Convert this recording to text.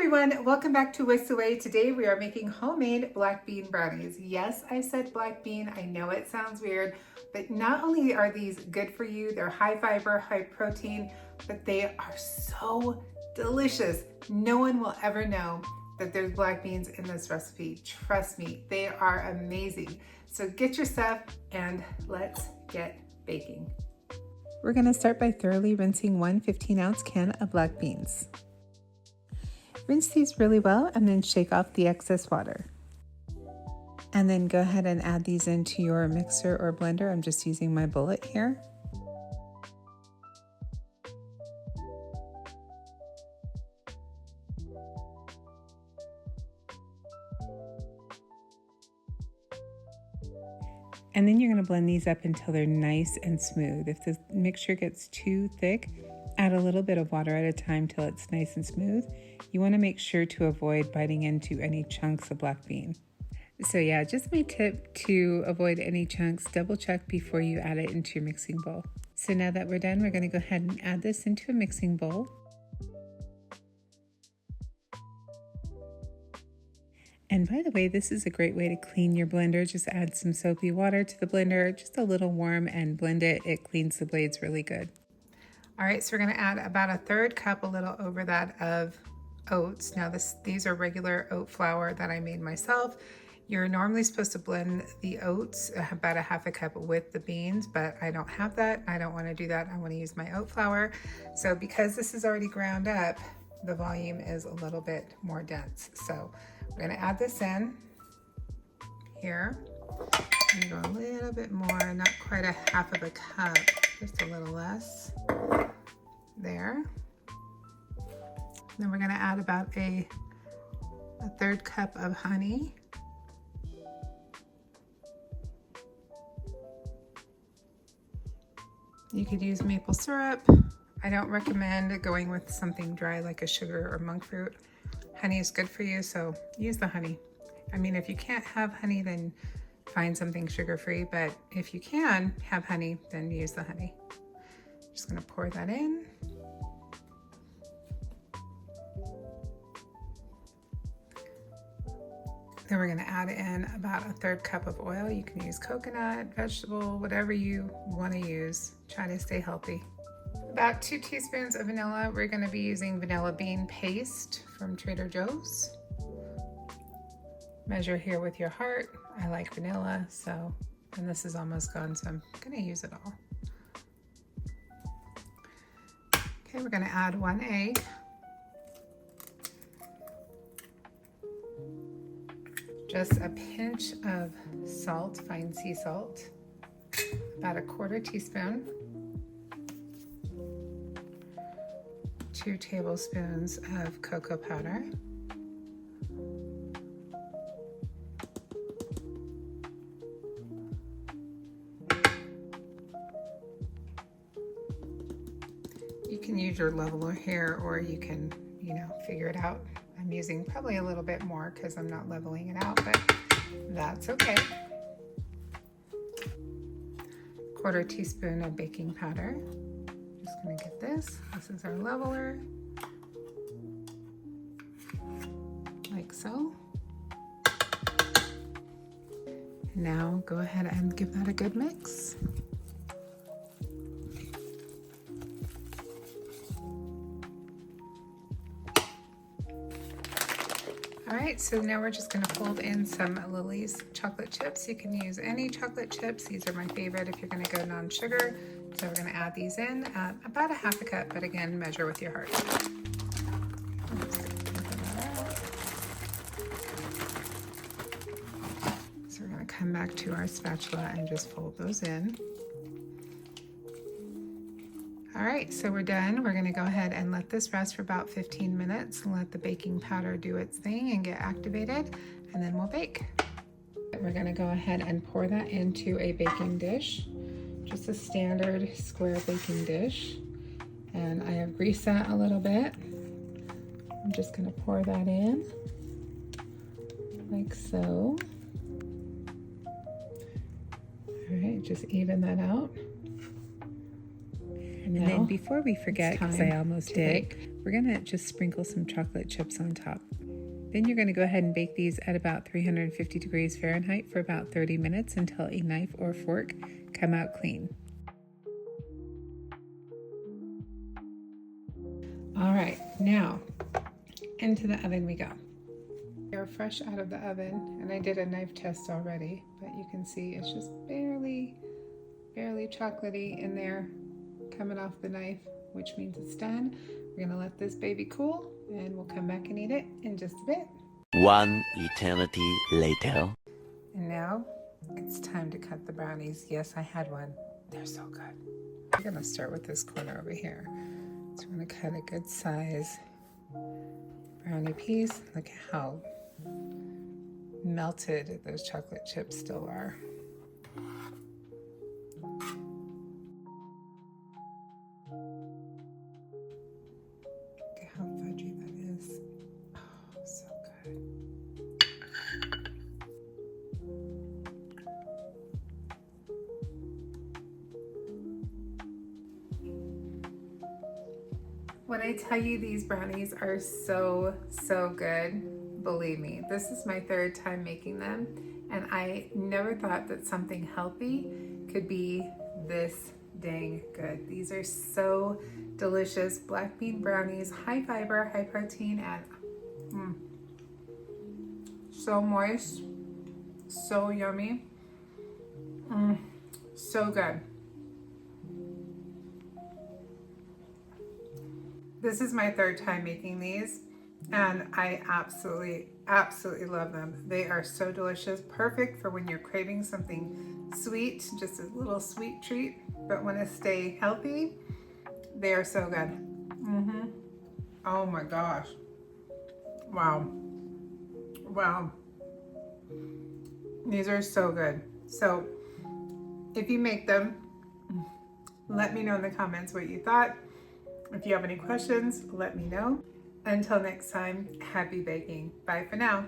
everyone, welcome back to Whisk Away. Today we are making homemade black bean brownies. Yes, I said black bean. I know it sounds weird, but not only are these good for you, they're high fiber, high protein, but they are so delicious. No one will ever know that there's black beans in this recipe. Trust me, they are amazing. So get your stuff and let's get baking. We're gonna start by thoroughly rinsing one 15-ounce can of black beans. Rinse these really well and then shake off the excess water. And then go ahead and add these into your mixer or blender. I'm just using my bullet here. And then you're going to blend these up until they're nice and smooth. If the mixture gets too thick, add a little bit of water at a time till it's nice and smooth. You want to make sure to avoid biting into any chunks of black bean. So yeah, just my tip to avoid any chunks, double check before you add it into your mixing bowl. So now that we're done, we're going to go ahead and add this into a mixing bowl. And by the way, this is a great way to clean your blender. Just add some soapy water to the blender, just a little warm, and blend it. It cleans the blades really good. All right, so we're gonna add about a third cup, a little over that, of oats. Now these are regular oat flour that I made myself. You're normally supposed to blend the oats about a half a cup with the beans, but I don't have that. I don't wanna do that. I wanna use my oat flour. So because this is already ground up, the volume is a little bit more dense. So we're gonna add this in here. And go a little bit more, not quite a half of a cup, just a little less. There. Then we're going to add about a third cup of honey. You could use maple syrup. I don't recommend going with something dry like a sugar or monk fruit. Honey is good for you, so use the honey. I mean, if you can't have honey, then find something sugar-free, but if you can have honey, then use the honey. Just gonna pour that in. Then we're gonna add in about a third cup of oil. You can use coconut, vegetable, whatever you wanna use. Try to stay healthy. About 2 teaspoons of vanilla. We're gonna be using vanilla bean paste from Trader Joe's. Measure here with your heart. I like vanilla, so, and this is almost gone, so I'm gonna use it all. Okay, we're gonna add 1 egg. Just a pinch of salt, fine sea salt, about a 1/4 teaspoon. 2 tablespoons of cocoa powder. You can use your leveler here, or you can, figure it out. I'm using probably a little bit more because I'm not leveling it out, but that's okay. 1/4 teaspoon of baking powder. Just gonna get this. This is our leveler. Like so. Now go ahead and give that a good mix. All right, so now we're just gonna fold in some Lily's chocolate chips. You can use any chocolate chips. These are my favorite if you're gonna go non-sugar. So we're gonna add these in, about a half a cup, but again, measure with your heart. So we're gonna come back to our spatula and just fold those in. All right, so we're done. We're gonna go ahead and let this rest for about 15 minutes and let the baking powder do its thing and get activated, and then we'll bake. We're gonna go ahead and pour that into a baking dish, just a standard square baking dish. And I have greased that a little bit. I'm just gonna pour that in, like so. All right, just even that out. And then before we forget, because I almost did, we're gonna just sprinkle some chocolate chips on top. Then you're gonna go ahead and bake these at about 350 degrees Fahrenheit for about 30 minutes until a knife or fork come out clean. All right, now into the oven we go. They're fresh out of the oven, and I did a knife test already, but you can see it's just barely chocolatey in there coming off the knife, which means it's done. We're gonna let this baby cool, and we'll come back and eat it in just a bit. One eternity later. And now it's time to cut the brownies. Yes, I had one. They're so good. We're gonna start with this corner over here. So we're gonna cut a good size brownie piece. Look at how melted those chocolate chips still are. Look at how fudgy that is. Oh, so good. When I tell you these brownies are so good, believe me, this is my third time making them, and I never thought that something healthy could be this dang good. These are so delicious. Black bean brownies, high fiber, high protein, and so moist, so yummy, so good. This is my third time making these, and I absolutely love them. They are so delicious, perfect for when you're craving something sweet, just a little sweet treat, but want to stay healthy. They are so good. Oh my gosh. Wow. These are so good. So if you make them, let me know in the comments what you thought. If you have any questions, let me know. Until next time, happy baking. Bye for now.